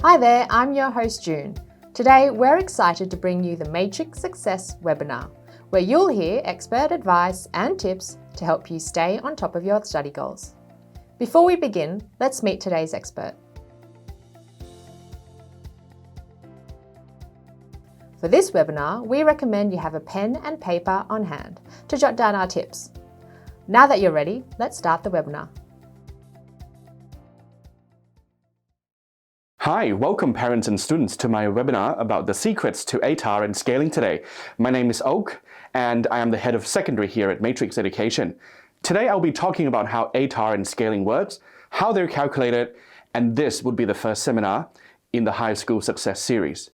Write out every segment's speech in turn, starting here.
Hi there, I'm your host June. Today we're excited to bring you the Matrix Success webinar, where you'll hear expert advice and tips to help you stay on top of your study goals. Before we begin, let's meet today's expert. For this webinar, we recommend you have a pen and paper on hand to jot down our tips. Now that you're ready, let's start the webinar. Hi, welcome parents and students to my webinar about the secrets to ATAR and scaling today. My name is Oak, and I am the head of secondary here at Matrix Education. Today I'll be talking about how ATAR and scaling works, how they're calculated, and this would be the first seminar in the High School Success series.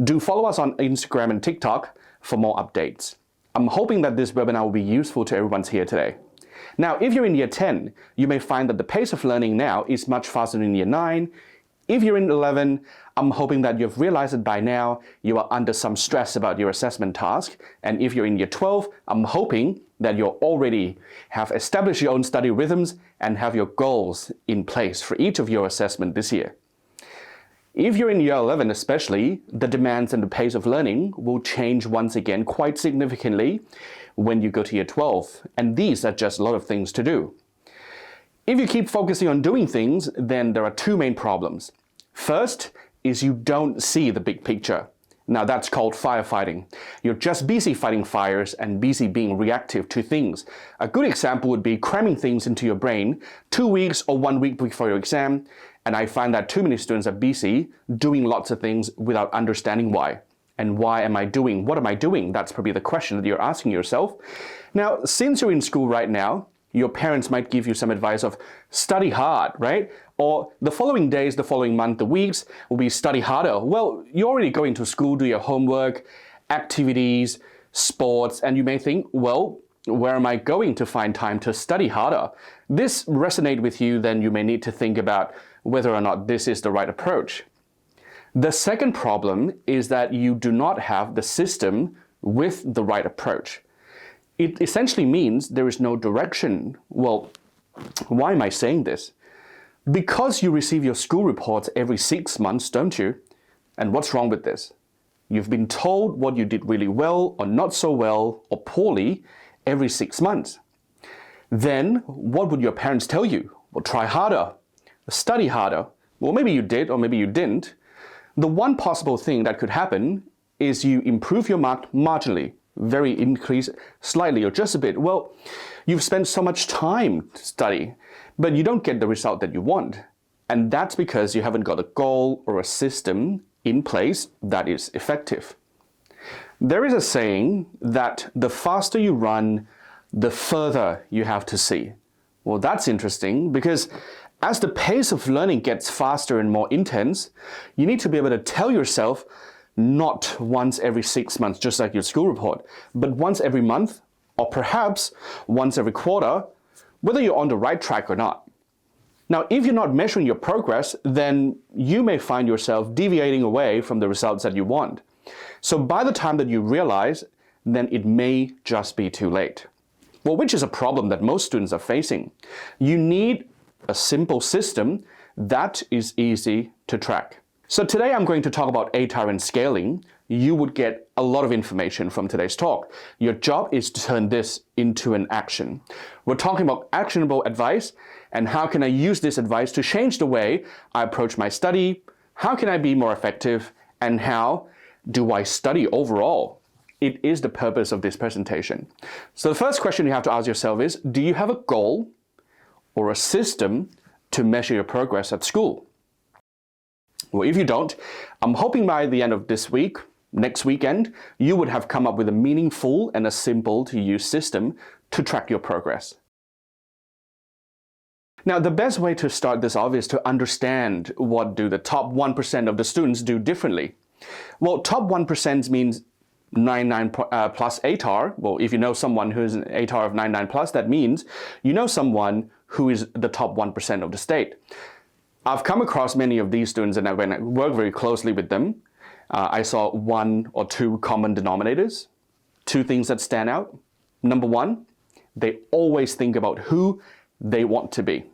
Do follow us on Instagram and TikTok for more updates. I'm hoping that this webinar will be useful to everyone here today. Now, if you're in Year 10, you may find that the pace of learning now is much faster than in Year 9. If you're in 11, I'm hoping that you've realized that by now you are under some stress about your assessment task. And if you're in Year 12, I'm hoping that you already have established your own study rhythms and have your goals in place for each of your assessment this year. If you're in Year 11 especially, the demands and the pace of learning will change once again quite significantly when you go to Year 12, and these are just a lot of things to do. If you keep focusing on doing things, then there are two main problems. First is you don't see the big picture. Now that's called firefighting. You're just busy fighting fires and busy being reactive to things. A good example would be cramming things into your brain 2 weeks or 1 week before your exam, and I find that too many students are busy doing lots of things without understanding why. And why am I doing? What am I doing? That's probably the question that you're asking yourself. Now, since you're in school right now, your parents might give you some advice of study hard, right? Or the following days, the following month, the weeks will be study harder. Well, you're already going to school, do your homework, activities, sports, and you may think, well, where am I going to find time to study harder? This resonates with you, then you may need to think about whether or not this is the right approach. The second problem is that you do not have the system with the right approach. It essentially means there is no direction. Well, why am I saying this? Because you receive your school reports every 6 months, don't you? And what's wrong with this? You've been told what you did really well or not so well or poorly every 6 months. Then what would your parents tell you? Well, try harder, study harder. Well, maybe you did or maybe you didn't. The one possible thing that could happen is you improve your mark marginally, very increase slightly or just a bit. Well, you've spent so much time to study, but you don't get the result that you want. And that's because you haven't got a goal or a system in place that is effective. There is a saying that the faster you run, the further you have to see. Well, that's interesting because as the pace of learning gets faster and more intense, you need to be able to tell yourself not once every 6 months, just like your school report, but once every month, or perhaps once every quarter, whether you're on the right track or not. Now, if you're not measuring your progress, then you may find yourself deviating away from the results that you want. So by the time that you realize, then it may just be too late. Well, which is a problem that most students are facing. You need a simple system that is easy to track. So today I'm going to talk about ATAR and scaling. You would get a lot of information from today's talk. Your job is to turn this into an action. We're talking about actionable advice and how can I use this advice to change the way I approach my study, how can I be more effective, and how do I study overall? It is the purpose of this presentation. So the first question you have to ask yourself is, do you have a goal or a system to measure your progress at school? Well, if you don't, I'm hoping by the end of this week, next weekend, you would have come up with a meaningful and a simple to use system to track your progress. Now, the best way to start this off is to understand what do the top 1% of the students do differently. Well, top 1% means 99 plus ATAR. Well, if you know someone who's an ATAR of 99 plus, that means you know someone who is the top 1% of the state. I've come across many of these students, and when I work very closely with them, I saw one or two common denominators, two things that stand out. Number one, they always think about who they want to be.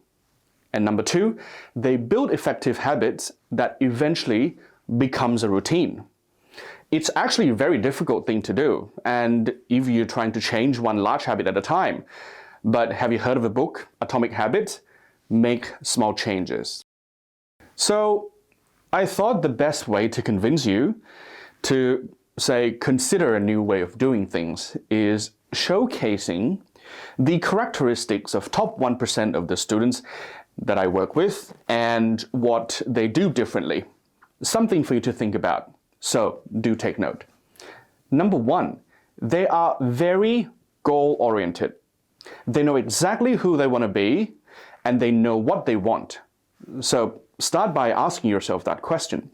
And number two, they build effective habits that eventually becomes a routine. It's actually a very difficult thing to do, and if you're trying to change one large habit at a time. But have you heard of the book, Atomic Habits? Make small changes. So I thought the best way to convince you to, say, consider a new way of doing things is showcasing the characteristics of top 1% of the students that I work with and what they do differently. Something for you to think about. So do take note. Number one, they are very goal-oriented. They know exactly who they want to be and they know what they want. So start by asking yourself that question.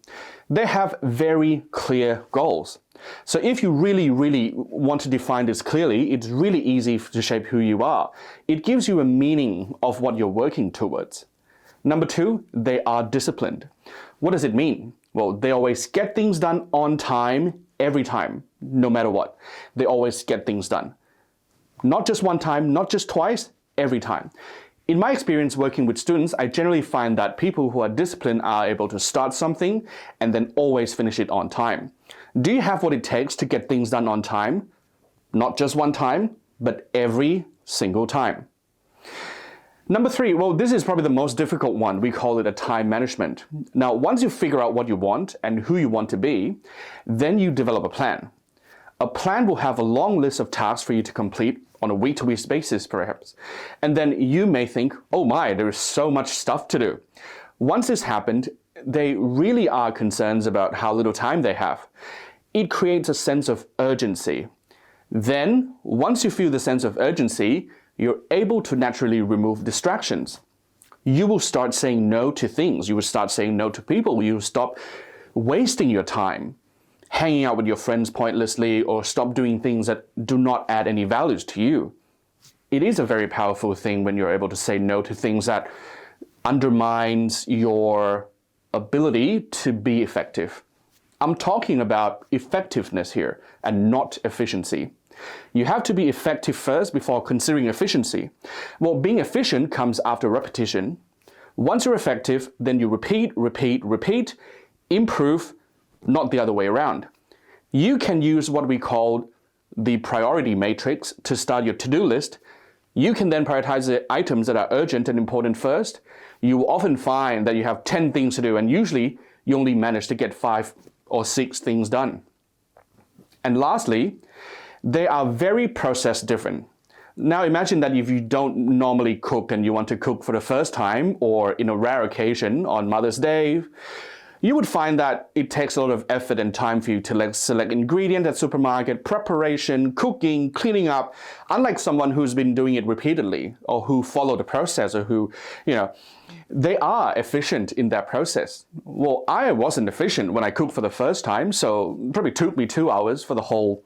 They have very clear goals. So if you really want to define this clearly, it's really easy to shape who you are. It gives you a meaning of what you're working towards. Number two, they are disciplined. What does it mean? Well, they always get things done on time, every time, no matter what. They always get things done. Not just one time, not just twice, every time. In my experience working with students, I generally find that people who are disciplined are able to start something and then always finish it on time. Do you have what it takes to get things done on time? Not just one time, but every single time. Number three, well, this is probably the most difficult one. We call it a time management. Now, once you figure out what you want and who you want to be, then you develop a plan. A plan will have a long list of tasks for you to complete on a week-to-week basis, perhaps. And then you may think, oh my, there is so much stuff to do. Once this happened, they really are concerned about how little time they have. It creates a sense of urgency. Then, once you feel the sense of urgency, you're able to naturally remove distractions. You will start saying no to things. You will start saying no to people. You will stop wasting your time hanging out with your friends pointlessly or stop doing things that do not add any values to you. It is a very powerful thing when you're able to say no to things that undermines your ability to be effective. I'm talking about effectiveness here and not efficiency. You have to be effective first before considering efficiency. Well, being efficient comes after repetition. Once you're effective, then you repeat, improve, not the other way around. You can use what we call the priority matrix to start your to-do list. You can then prioritize the items that are urgent and important first. You will often find that you have 10 things to do, and usually you only manage to get 5 or 6 things done. And lastly, they are very process different. Now imagine that if you don't normally cook and you want to cook for the first time or in a rare occasion on Mother's Day, you would find that it takes a lot of effort and time for you to select ingredients at supermarket, preparation, cooking, cleaning up, unlike someone who's been doing it repeatedly or who follow the process or who, they are efficient in that process. Well, I wasn't efficient when I cooked for the first time, so it probably took me 2 hours for the whole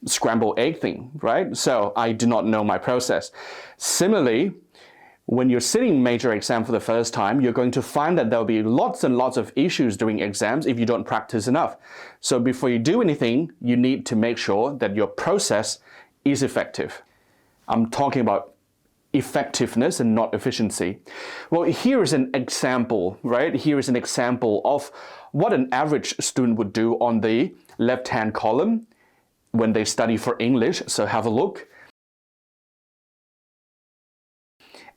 scrambled egg thing, right? So I do not know my process. Similarly, when you're sitting major exam for the first time, you're going to find that there'll be lots and lots of issues during exams if you don't practice enough. So before you do anything, you need to make sure that your process is effective. I'm talking about effectiveness and not efficiency. Well, here is an example, right? Here is an example of what an average student would do on the left-hand column when they study for English. So have a look.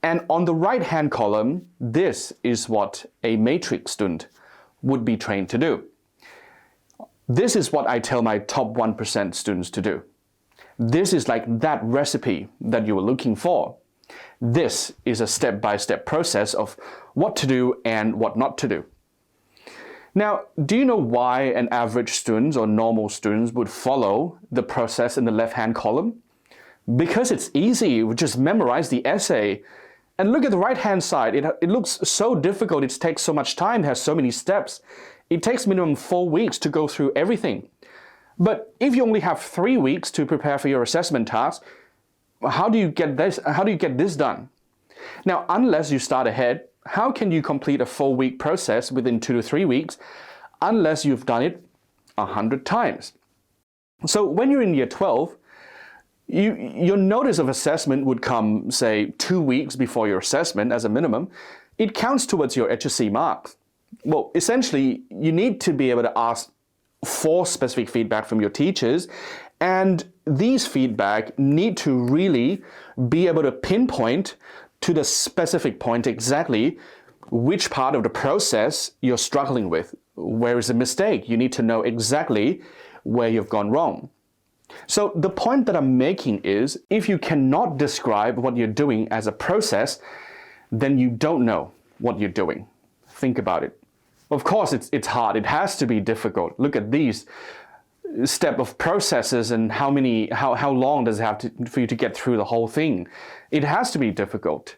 And on the right-hand column, this is what a matrix student would be trained to do. This is what I tell my top 1% students to do. This is like that recipe that you were looking for. This is a step-by-step process of what to do and what not to do. Now, do you know why an average student or normal students would follow the process in the left-hand column? Because it's easy. You would just memorize the essay. And look at the right-hand side. It looks so difficult. It takes so much time. It has so many steps. It takes minimum 4 weeks to go through everything. But if you only have 3 weeks to prepare for your assessment task, how do you get this done? Now, unless you start ahead, how can you complete a 4-week process within 2 to 3 weeks unless you've done it 100 times? So when you're in year 12, your notice of assessment would come, say, 2 weeks before your assessment as a minimum. it counts towards your HSC marks. Well, essentially, you need to be able to ask for specific feedback from your teachers, and these feedback need to really be able to pinpoint to the specific point exactly which part of the process you're struggling with. Where is the mistake? You need to know exactly where you've gone wrong. So the point that I'm making is, if you cannot describe what you're doing as a process, then you don't know what you're doing. Think about it. Of course, it's hard. It has to be difficult. Look at these step of processes and how long does it have for you to get through the whole thing. It has to be difficult.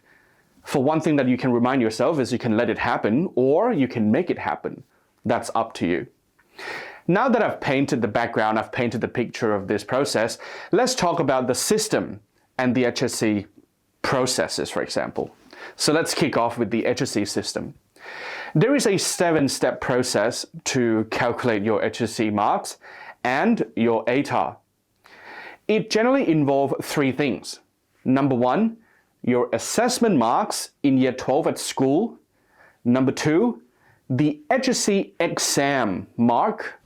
For one thing that you can remind yourself is you can let it happen or you can make it happen. That's up to you. Now that I've painted the background, I've painted the picture of this process, let's talk about the system and the HSC processes, for example. So let's kick off with the HSC system. There is a 7-step process to calculate your HSC marks and your ATAR. It generally involves 3 things. Number 1, your assessment marks in year 12 at school. Number 2, the HSC exam mark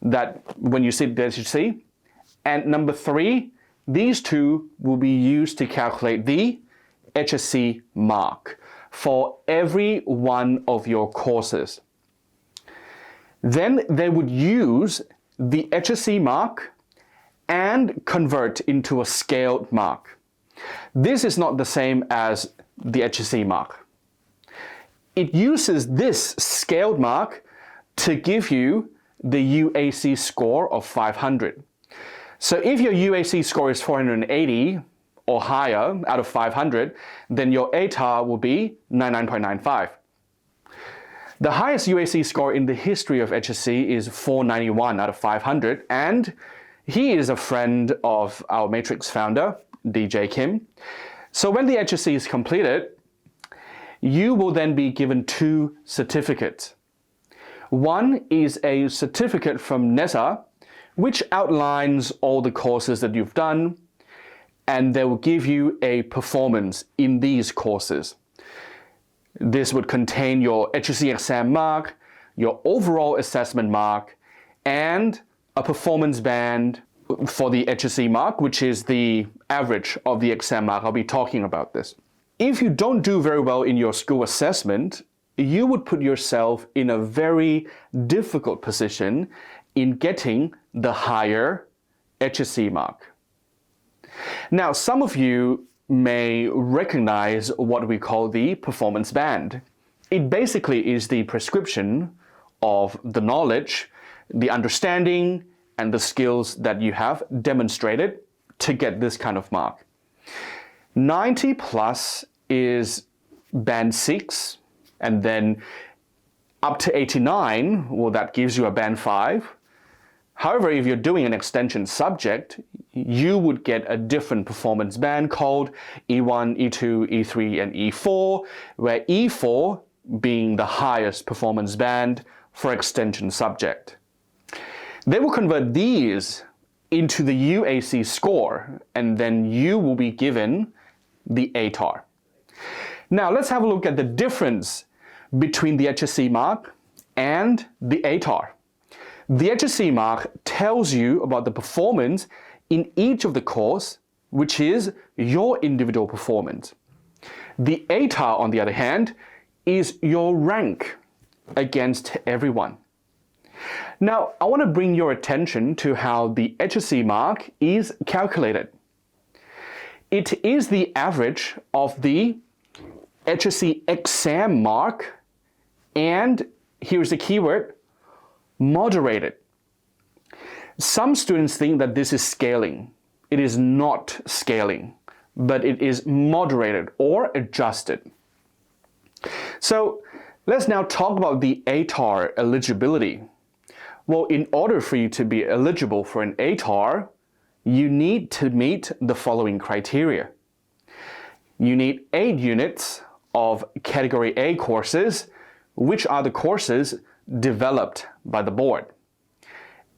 that when you sit the HSC. And number 3, these 2 will be used to calculate the HSC mark for every one of your courses. Then they would use the HSC mark and convert into a scaled mark. This is not the same as the HSC mark. It uses this scaled mark to give you the UAC score of 500. So if your UAC score is 480 or higher out of 500, then your ATAR will be 99.95. The highest UAC score in the history of HSC is 491 out of 500, and he is a friend of our Matrix founder, DJ Kim. So when the HSC is completed, you will then be given 2 certificates. One is a certificate from NESA, which outlines all the courses that you've done, and they will give you a performance in these courses. This would contain your HSC exam mark, your overall assessment mark, and a performance band for the HSC mark, which is the average of the exam mark. I'll be talking about this. If you don't do very well in your school assessment, you would put yourself in a very difficult position in getting the higher HSC mark. Now, some of you may recognize what we call the performance band. It basically is the prescription of the knowledge, the understanding, and the skills that you have demonstrated to get this kind of mark. 90 plus is band 6, and then up to 89, well, that gives you a band 5. However, if you're doing an extension subject, you would get a different performance band called E1, E2, E3, and E4, where E4 being the highest performance band for extension subject. They will convert these into the UAC score, and then you will be given the ATAR. Now, let's have a look at the difference between the HSC mark and the ATAR. The HSC mark tells you about the performance in each of the course, which is your individual performance. The ATAR, on the other hand, is your rank against everyone. Now, I want to bring your attention to how the HSC mark is calculated. It is the average of the HSC exam mark, and here's the keyword, moderated. Some students think that this is scaling. It is not scaling, but it is moderated or adjusted. So let's now talk about the ATAR eligibility. Well, in order for you to be eligible for an ATAR, you need to meet the following criteria. You need 8 units of Category A courses, which are the courses developed by the board.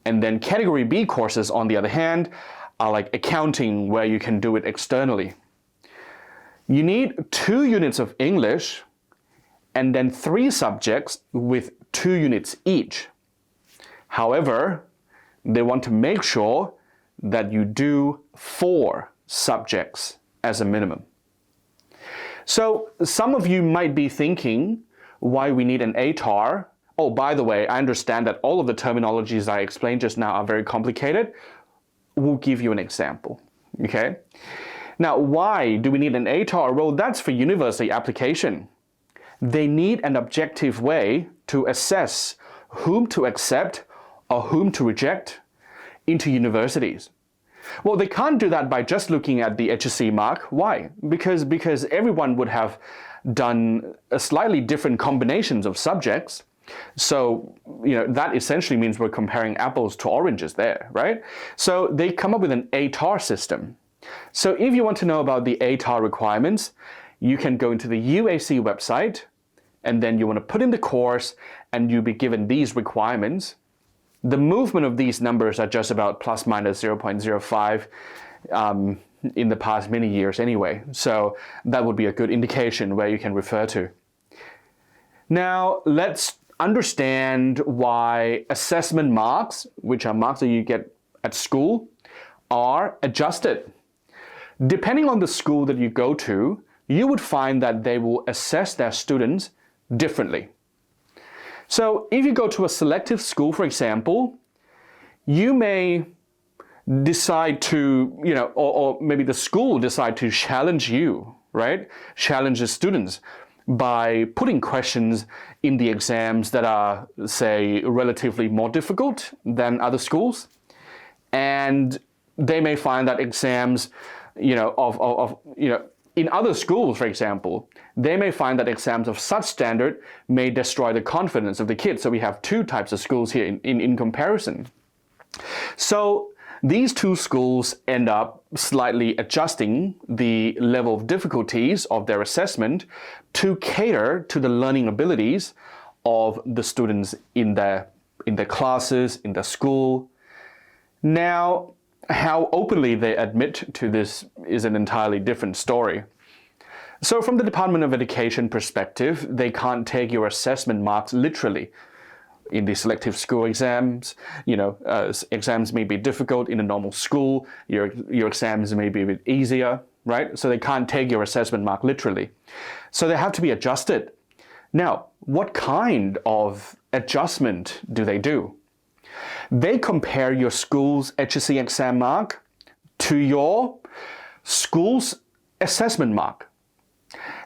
And then Category B courses, on the other hand, are like accounting, where you can do it externally. You need 2 units of English and then 3 subjects with 2 units each. However, they want to make sure that you do 4 subjects as a minimum. So some of you might be thinking why we need an ATAR. Oh, by the way, I understand that all of the terminologies I explained just now are very complicated. We'll give you an example, okay? Now, why do we need an ATAR? Well, that's for university application. They need an objective way to assess whom to accept or whom to reject into universities. Well, they can't do that by just looking at the HSC mark. Why? Because everyone would have done a slightly different combinations of subjects. So, that essentially means we're comparing apples to oranges there, right? So they come up with an ATAR system. So if you want to know about the ATAR requirements, you can go into the UAC website, and then you want to put in the course, and you'll be given these requirements. The movement of these numbers are just about plus minus 0.05 in the past many years anyway. So that would be a good indication where you can refer to. Now, let's understand why assessment marks, which are marks that you get at school, are adjusted. Depending on the school that you go to, you would find that they will assess their students differently. So if you go to a selective school, for example, you may decide to, or maybe the school decide to challenge you, right? Challenge the students by putting questions in the exams that are, say, relatively more difficult than other schools. And they may find that exams, in other schools, for example, they may find that exams of such standard may destroy the confidence of the kids. So we have 2 types of schools here in comparison. So these 2 schools end up slightly adjusting the level of difficulties of their assessment to cater to the learning abilities of the students in their classes, in the school. Now, how openly they admit to this is an entirely different story. So from the Department of Education perspective, they can't take your assessment marks literally. In the selective school exams, exams may be difficult in a normal school, your exams may be a bit easier, right? So they can't take your assessment mark literally. So they have to be adjusted. Now, what kind of adjustment do they do? They compare your school's HSC exam mark to your school's assessment mark.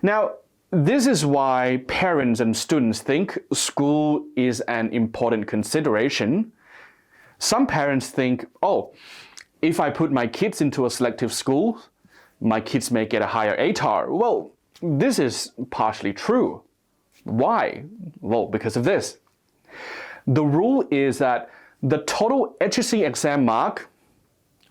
Now, this is why parents and students think school is an important consideration. Some parents think, if I put my kids into a selective school, my kids may get a higher ATAR. Well, this is partially true. Why? Well, because of this. The rule is that the total HSC exam mark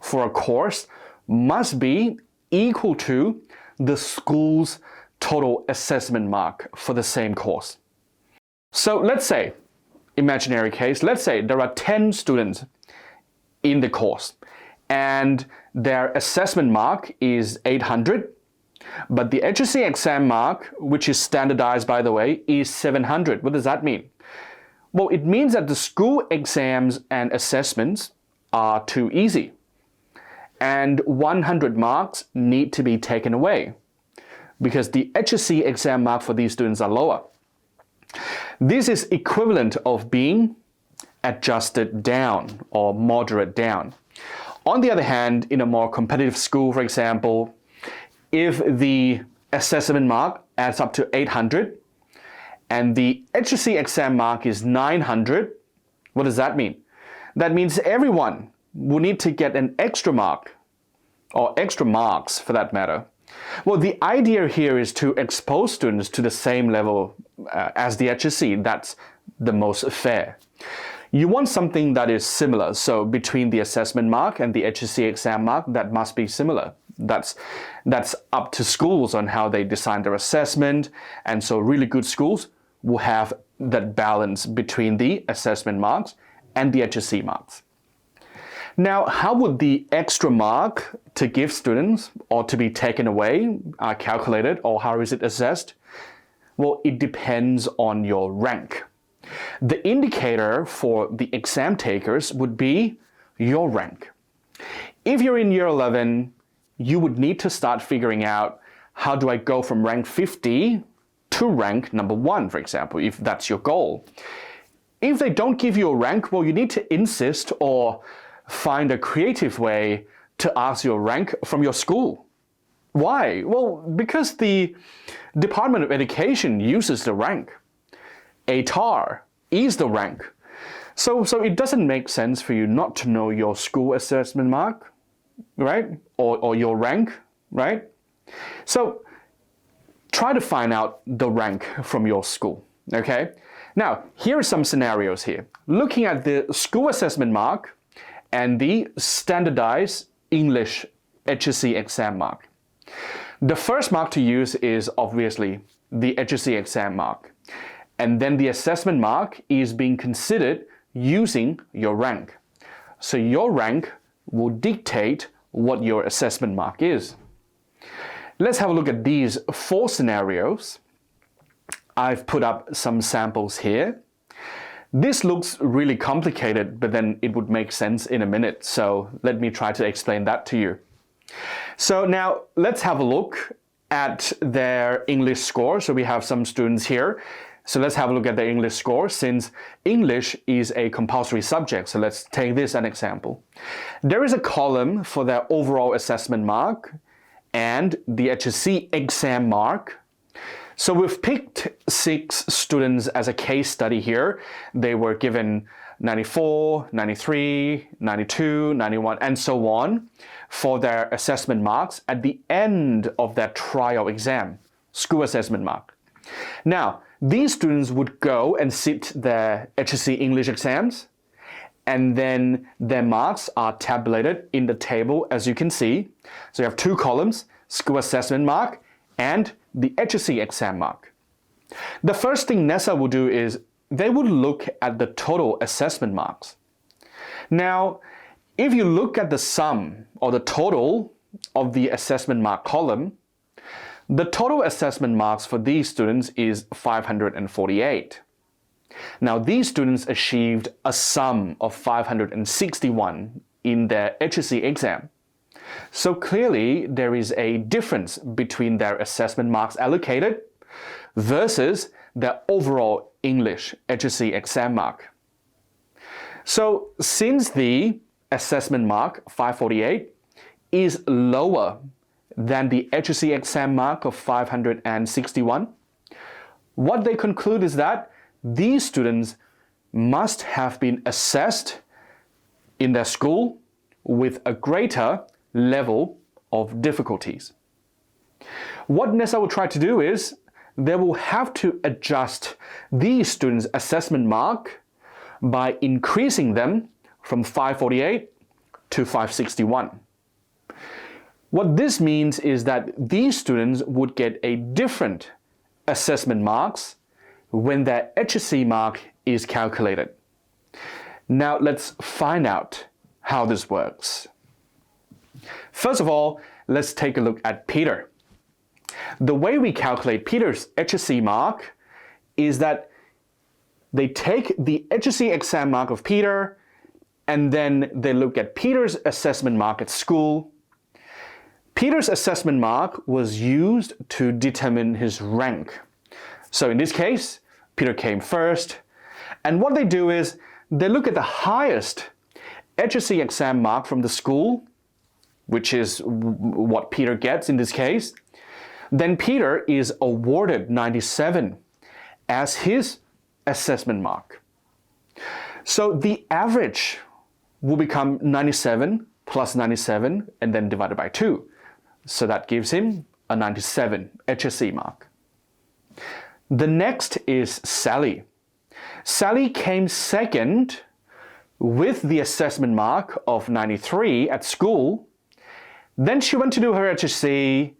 for a course must be equal to the school's total assessment mark for the same course. So let's say, imaginary case, let's say there are 10 students in the course and their assessment mark is 800, but the HSC exam mark, which is standardized by the way, is 700. What does that mean? Well, it means that the school exams and assessments are too easy and 100 marks need to be taken away because the HSC exam mark for these students are lower. This is equivalent of being adjusted down or moderate down. On the other hand, in a more competitive school, for example, if the assessment mark adds up to 800 and the HSC exam mark is 900, what does that mean? That means everyone will need to get an extra mark, or extra marks for that matter. Well, the idea here is to expose students to the same level as the HSC. That's the most fair. You want something that is similar. So between the assessment mark and the HSC exam mark, that must be similar. That's up to schools on how they design their assessment. And so really good schools will have that balance between the assessment marks and the HSC marks. Now, how would the extra mark to give students or to be taken away calculated, or how is it assessed? Well, it depends on your rank. The indicator for the exam takers would be your rank. If you're in year 11, you would need to start figuring out, how do I go from rank 50 to rank number 1, for example, if that's your goal. If they don't give you a rank, well, you need to insist or find a creative way to ask your rank from your school. Why? Well, because the Department of Education uses the rank. ATAR is the rank. So it doesn't make sense for you not to know your school assessment mark, right? Or your rank, right? So try to find out the rank from your school, okay? Now, here are some scenarios here. Looking at the school assessment mark and the standardized English HSC exam mark. The first mark to use is obviously the HSC exam mark. And then the assessment mark is being considered using your rank. So your rank will dictate what your assessment mark is. Let's have a look at these 4 scenarios. I've put up some samples here. This looks really complicated, but then it would make sense in a minute. So let me try to explain that to you. So now let's have a look at their English score. So we have some students here. So let's have a look at their English score, since English is a compulsory subject. So let's take this as an example. There is a column for their overall assessment mark and the HSC exam mark. So we've picked 6 students as a case study here. They were given 94, 93, 92, 91, and so on for their assessment marks at the end of their trial exam, school assessment mark. Now, these students would go and sit their HSC English exams, and then their marks are tabulated in the table, as you can see. So you have 2 columns, school assessment mark and the HSC exam mark. The first thing NESA will do is they would look at the total assessment marks. Now, if you look at the sum or the total of the assessment mark column, the total assessment marks for these students is 548. Now, these students achieved a sum of 561 in their HSC exam. So clearly, there is a difference between their assessment marks allocated versus their overall English HSC exam mark. So since the assessment mark 548 is lower than the HSC exam mark of 561, what they conclude is that these students must have been assessed in their school with a greater level of difficulties. What NESA will try to do is they will have to adjust these students' assessment mark by increasing them from 548 to 561. What this means is that these students would get a different assessment marks when their HSC mark is calculated. Now let's find out how this works. First of all, let's take a look at Peter. The way we calculate Peter's HSC mark is that they take the HSC exam mark of Peter and then they look at Peter's assessment mark at school. Peter's assessment mark was used to determine his rank. So in this case, Peter came first. And what they do is they look at the highest HSC exam mark from the school, which is what Peter gets in this case. Then Peter is awarded 97 as his assessment mark. So the average will become 97 plus 97 and then divided by 2. So that gives him a 97 HSC mark. The next is Sally. Sally came second with the assessment mark of 93 at school. Then she went to do her HSC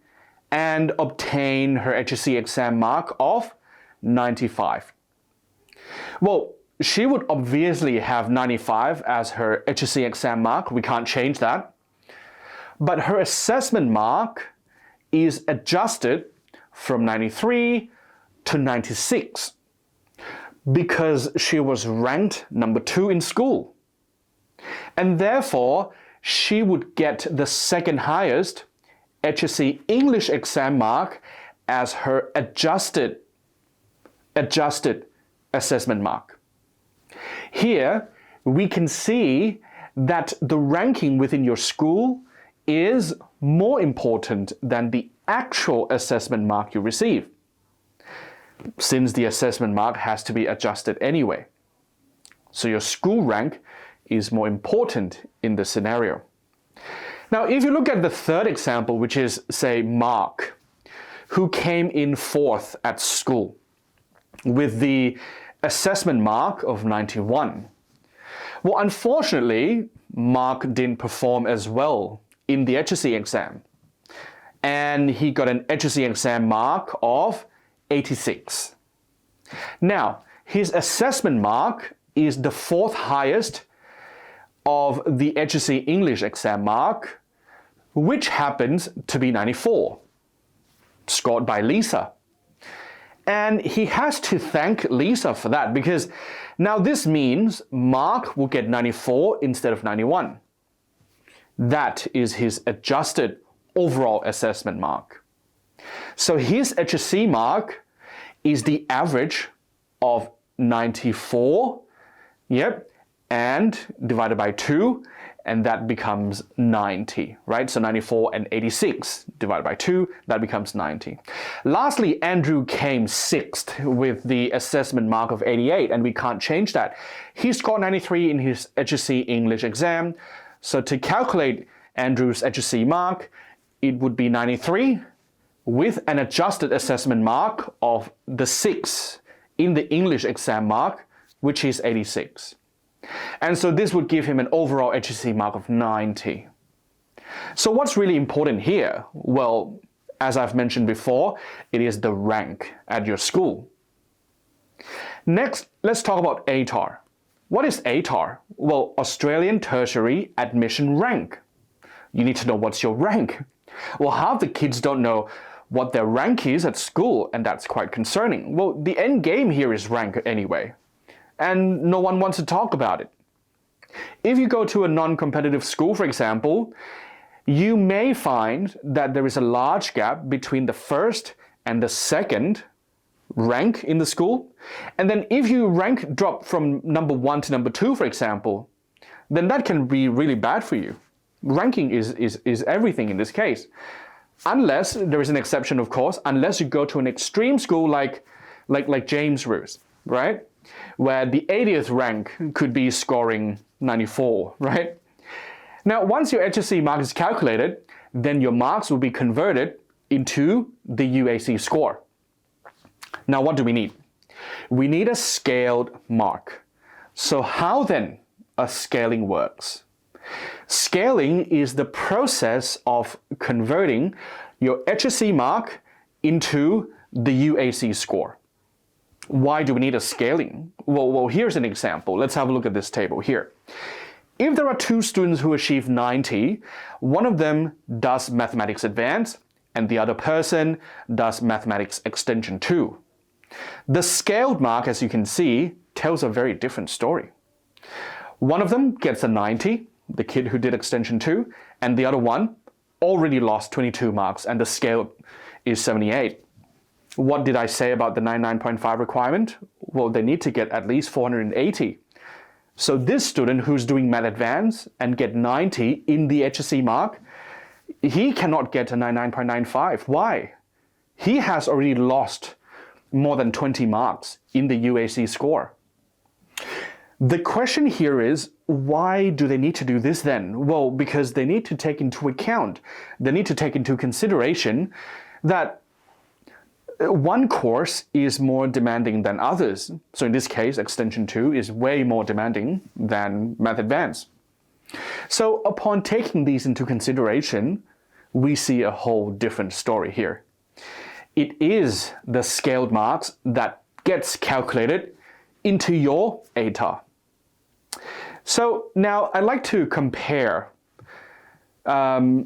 and obtain her HSC exam mark of 95. Well, she would obviously have 95 as her HSC exam mark. We can't change that. But her assessment mark is adjusted from 93 to 96 because she was ranked number 2 in school. And therefore, she would get the second highest HSC English exam mark as her adjusted assessment mark. Here, we can see that the ranking within your school is more important than the actual assessment mark you receive, since the assessment mark has to be adjusted anyway. So your school rank is more important in this scenario. Now, if you look at the third example, which is, say, Mark, who came in 4th at school with the assessment mark of 91. Well, unfortunately, Mark didn't perform as well in the HSC exam, and he got an HSC exam mark of 86. Now, his assessment mark is the 4th highest of the HSC English exam mark, which happens to be 94, scored by Lisa. And he has to thank Lisa for that, because now this means Mark will get 94 instead of 91. That is his adjusted overall assessment mark. So his HSC mark is the average of 94, and divided by 2, and that becomes 90, right? So 94 and 86 divided by 2, that becomes 90. Lastly, Andrew came 6th with the assessment mark of 88, and we can't change that. He scored 93 in his HSC English exam. So to calculate Andrew's HSC mark, it would be 93 with an adjusted assessment mark of the 6 in the English exam mark, which is 86. And so this would give him an overall HSC mark of 90. So what's really important here? Well, as I've mentioned before, it is the rank at your school. Next, let's talk about ATAR. What is ATAR? Well, Australian Tertiary Admission Rank. You need to know what's your rank. Well, half the kids don't know what their rank is at school, and that's quite concerning. Well, the end game here is rank anyway, and no one wants to talk about it. If you go to a non-competitive school, for example, you may find that there is a large gap between the first and the second rank in the school. And then if you rank drop from number 1 to number 2, for example, then that can be really bad for you. Ranking is everything in this case. Unless, there is an exception of course, unless you go to an extreme school like James Roos, right? Where the 80th rank could be scoring 94, right? Now, once your HSC mark is calculated, then your marks will be converted into the UAC score. Now, what do we need? We need a scaled mark. So how then a scaling works? Scaling is the process of converting your HSC mark into the UAC score. Why do we need a scaling? Well, here's an example. Let's have a look at this table here. If there are 2 students who achieve 90, one of them does Mathematics Advanced and the other person does Mathematics Extension 2. The scaled mark, as you can see, tells a very different story. One of them gets a 90, the kid who did Extension 2, and the other one already lost 22 marks and the scale is 78. What did I say about the 99.5 requirement? Well, they need to get at least 480. So this student who's doing Math Advanced and get 90 in the HSC mark, he cannot get a 99.95. Why? He has already lost more than 20 marks in the UAC score. The question here is, why do they need to do this then? Well, because they need to take into account, they need to take into consideration that one course is more demanding than others. So in this case, Extension 2 is way more demanding than Math Advanced. So upon taking these into consideration, we see a whole different story here. It is the scaled marks that gets calculated into your ATAR. So now I'd like to compare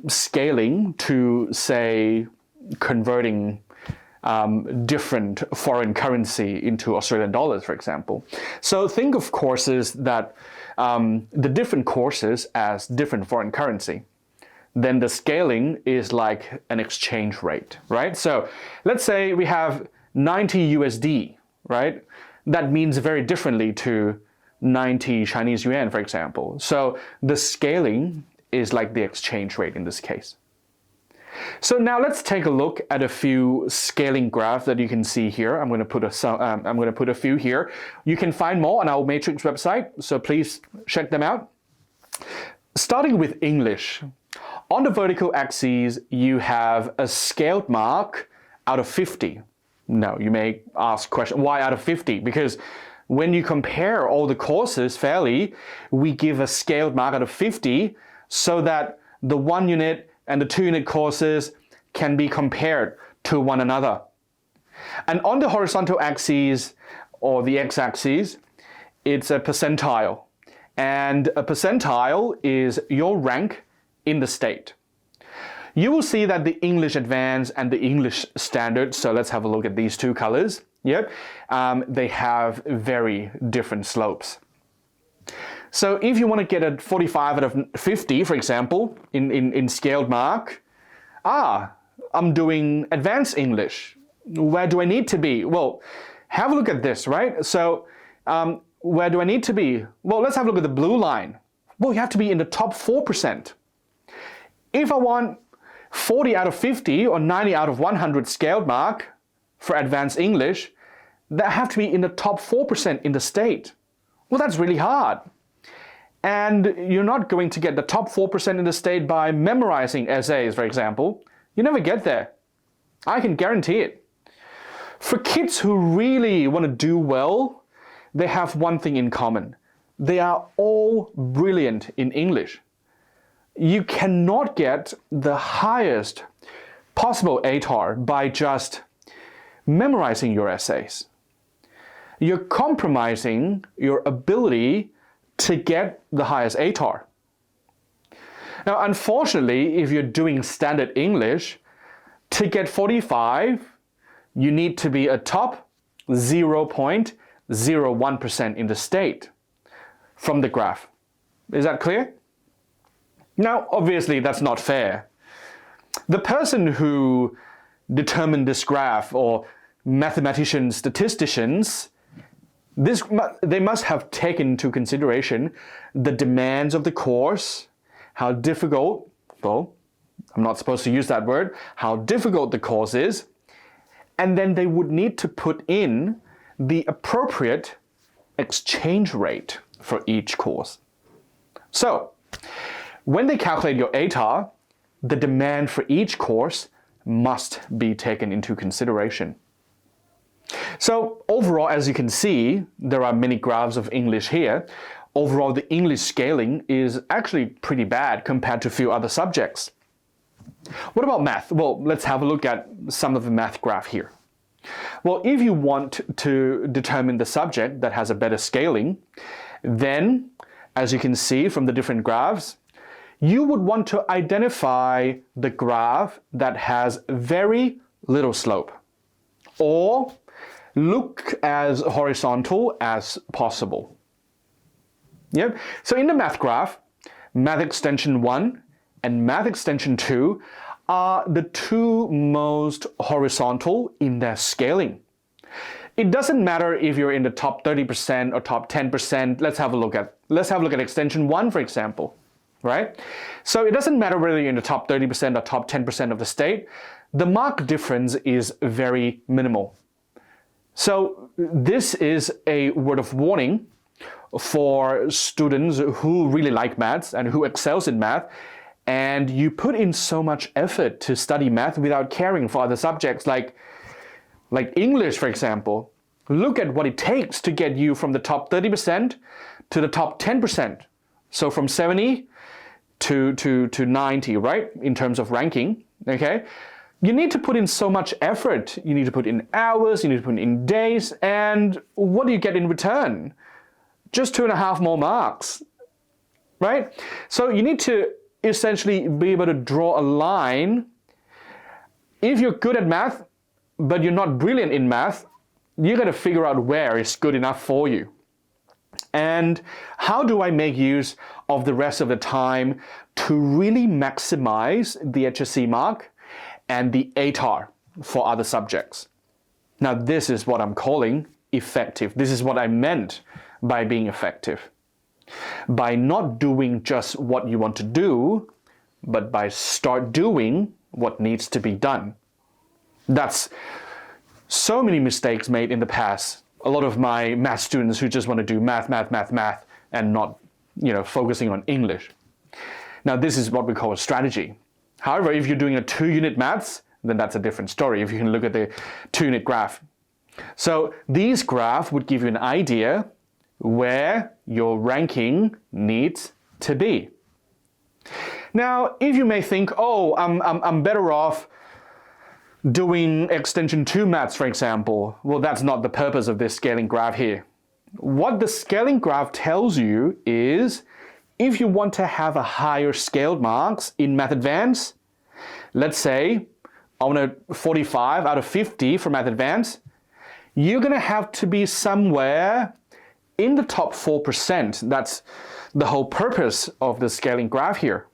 scaling to, say, converting different foreign currency into Australian dollars, for example. So think of courses that the different courses as different foreign currency. Then the scaling is like an exchange rate, right? So let's say we have 90 USD, right? That means very differently to 90 Chinese yuan, for example. So the scaling is like the exchange rate in this case. So now let's take a look at a few scaling graphs that you can see here. I'm going to put a few here. You can find more on our Matrix website, so please check them out. Starting with English. On the vertical axis, you have a scaled mark out of 50. Now, you may ask question, why out of 50? Because when you compare all the courses fairly, we give a scaled mark out of 50 so that the 1 unit and the 2 unit courses can be compared to one another. And on the horizontal axis, or the x-axis, it's a percentile. And a percentile is your rank in the state. You will see that the English Advanced and the English Standard, so let's have a look at these two colors. Yep, they have very different slopes. So if you want to get a 45 out of 50, for example, in scaled mark, I'm doing Advanced English. Where do I need to be? Well, have a look at this, right? So where do I need to be? Well, let's have a look at the blue line. Well, you have to be in the top 4%. If I want 40 out of 50 or 90 out of 100 scaled mark for Advanced English, that have to be in the top 4% in the state. Well, that's really hard. And you're not going to get the top 4% in the state by memorizing essays, for example. You never get there. I can guarantee it. For kids who really want to do well, they have one thing in common. They are all brilliant in English. You cannot get the highest possible ATAR by just memorizing your essays. You're compromising your ability to get the highest ATAR. Now, unfortunately, if you're doing standard English, to get 45, you need to be a top 0.01% in the state from the graph. Is that clear? Now, obviously, that's not fair. The person who determined this graph, or mathematicians, statisticians, they must have taken into consideration the demands of the course, how difficult, well, I'm not supposed to use that word, how difficult the course is, and then they would need to put in the appropriate exchange rate for each course. So, when they calculate your ATAR, the demand for each course must be taken into consideration. So overall, as you can see, there are many graphs of English here. Overall, the English scaling is actually pretty bad compared to a few other subjects. What about math? Well, let's have a look at some of the math graph here. Well, if you want to determine the subject that has a better scaling, then, as you can see from the different graphs, you would want to identify the graph that has very little slope, or look as horizontal as possible. Yep. So in the math graph, Math Extension 1 and Math Extension 2 are the two most horizontal in their scaling. It doesn't matter if you're in the top 30% or top 10%. Let's have a look at Extension 1, for example. Right? So it doesn't matter whether you're in the top 30% or top 10% of the state. The mark difference is very minimal. So this is a word of warning for students who really like maths and who excels in math, and you put in so much effort to study math without caring for other subjects like English, for example. Look at what it takes to get you from the top 30% to the top 10%. So from 70 to 90, right, in terms of ranking, okay? You need to put in so much effort. You need to put in hours, you need to put in days, and what do you get in return? Just 2.5 more marks, right? So you need to essentially be able to draw a line. If you're good at math, but you're not brilliant in math, you got to figure out where is good enough for you. And how do I make use of the rest of the time to really maximize the HSC mark and the ATAR for other subjects? Now, this is what I'm calling effective. This is what I meant by being effective. By not doing just what you want to do, but by start doing what needs to be done. That's so many mistakes made in the past. A lot of my math students who just want to do math, and not, focusing on English. Now, this is what we call a strategy. However, if you're doing a 2-unit maths, then that's a different story, if you can look at the 2-unit graph. So these graphs would give you an idea where your ranking needs to be. Now, if you may think, oh, I'm better off doing extension 2 maths, for example, well, that's not the purpose of this scaling graph here. What the scaling graph tells you is if you want to have a higher scaled marks in Math Advanced, let's say I want a 45 out of 50 for Math Advanced, you're going to have to be somewhere in the top 4%. That's the whole purpose of the scaling graph here.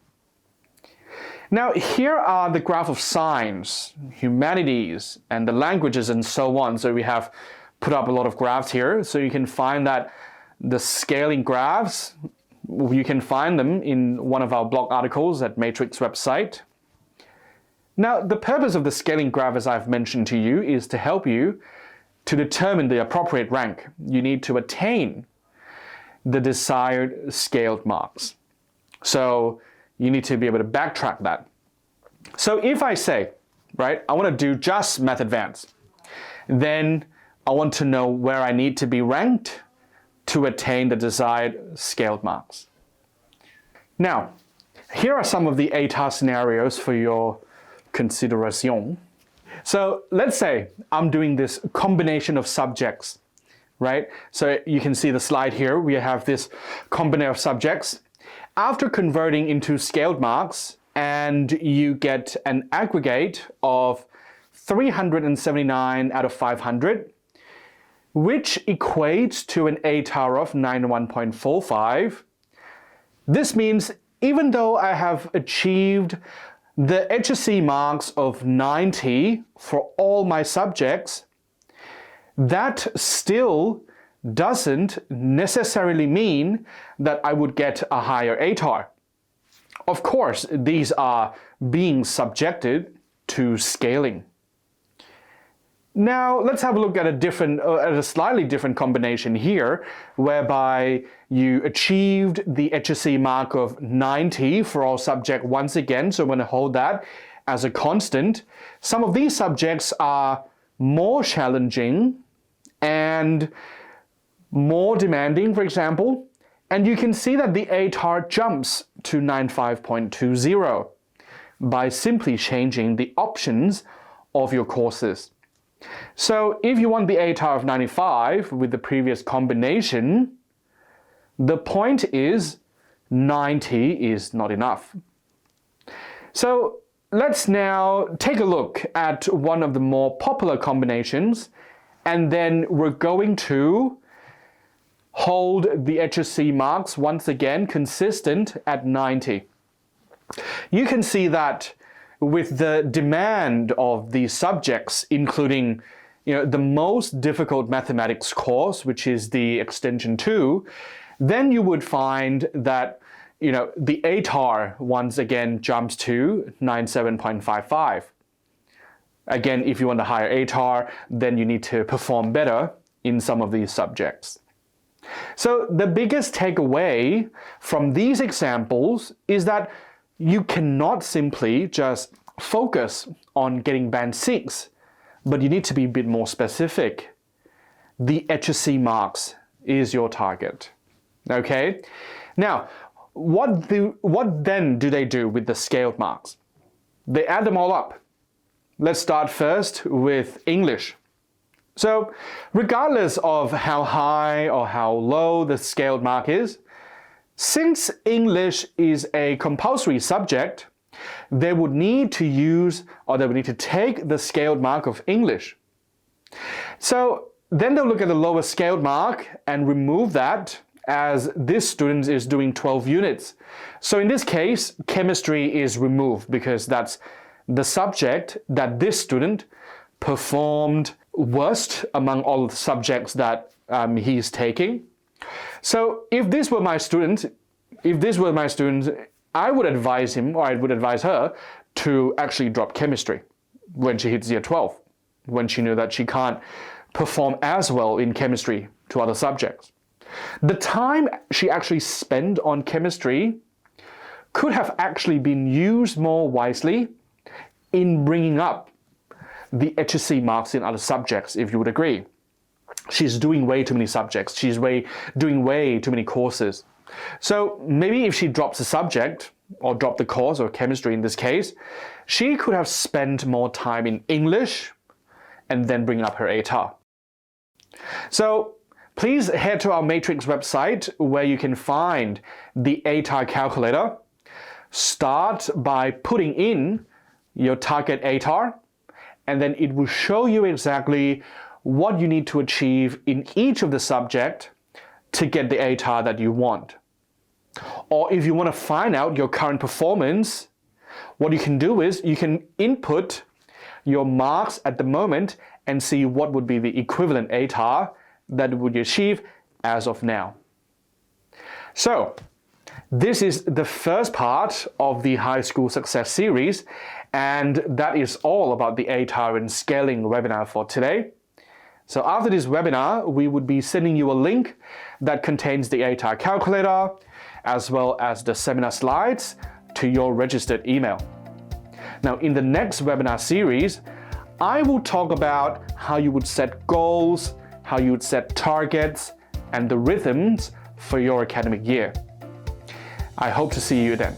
Now, here are the graph of science, humanities, and the languages and so on. So we have put up a lot of graphs here. So you can find that the scaling graphs, you can find them in one of our blog articles at Matrix website. Now, the purpose of the scaling graph, as I've mentioned to you, is to help you to determine the appropriate rank you need to attain the desired scaled marks. So you need to be able to backtrack that. So if I say, right, I want to do just Math Advanced, then I want to know where I need to be ranked to attain the desired scaled marks. Now, here are some of the ATAR scenarios for your consideration. So let's say I'm doing this combination of subjects, right? So you can see the slide here. We have this combination of subjects. After converting into scaled marks, and you get an aggregate of 379 out of 500, which equates to an ATAR of 91.45. This means even though I have achieved the HSC marks of 90 for all my subjects, that still doesn't necessarily mean that I would get a higher ATAR. Of course, these are being subjected to scaling. Now, let's have a look at a slightly different combination here, whereby you achieved the HSC mark of 90 for all subjects once again, so I'm going to hold that as a constant. Some of these subjects are more challenging and more demanding, for example, and you can see that the ATAR jumps to 95.20 by simply changing the options of your courses. So if you want the ATAR of 95 with the previous combination, the point is 90 is not enough. So let's now take a look at one of the more popular combinations, and then we're going to hold the HSC marks once again consistent at 90. You can see that with the demand of these subjects, including the most difficult mathematics course, which is the Extension 2, then you would find that the ATAR once again jumps to 97.55. Again, if you want a higher ATAR, then you need to perform better in some of these subjects. So the biggest takeaway from these examples is that you cannot simply just focus on getting band 6, but you need to be a bit more specific. The HSC marks is your target. Okay? Now, what then do they do with the scaled marks? They add them all up. Let's start first with English. So, regardless of how high or how low the scaled mark is, since English is a compulsory subject, they would need to use, or they would need to take the scaled mark of English. So then they'll look at the lower scaled mark and remove that, as this student is doing 12 units. So in this case, chemistry is removed because that's the subject that this student performed worst among all of the subjects that he's taking. So if this were my student, I would advise him, or I would advise her, to actually drop chemistry when she hits year 12, when she knew that she can't perform as well in chemistry to other subjects. The time she actually spent on chemistry could have actually been used more wisely in bringing up the HSC marks in other subjects, if you would agree. She's doing way too many subjects. She's doing way too many courses. So maybe if she drops a subject, or dropped the course, or chemistry in this case, she could have spent more time in English and then bring up her ATAR. So please head to our Matrix website where you can find the ATAR calculator. Start by putting in your target ATAR, and then it will show you exactly what you need to achieve in each of the subject to get the ATAR that you want. Or if you want to find out your current performance, what you can do is you can input your marks at the moment and see what would be the equivalent ATAR that would you achieve as of now. So this is the first part of the High School Success series, and that is all about the ATAR and scaling webinar for today. So after this webinar, we would be sending you a link that contains the ATAR calculator, as well as the seminar slides to your registered email. Now, in the next webinar series, I will talk about how you would set goals, how you would set targets, and the rhythms for your academic year. I hope to see you then.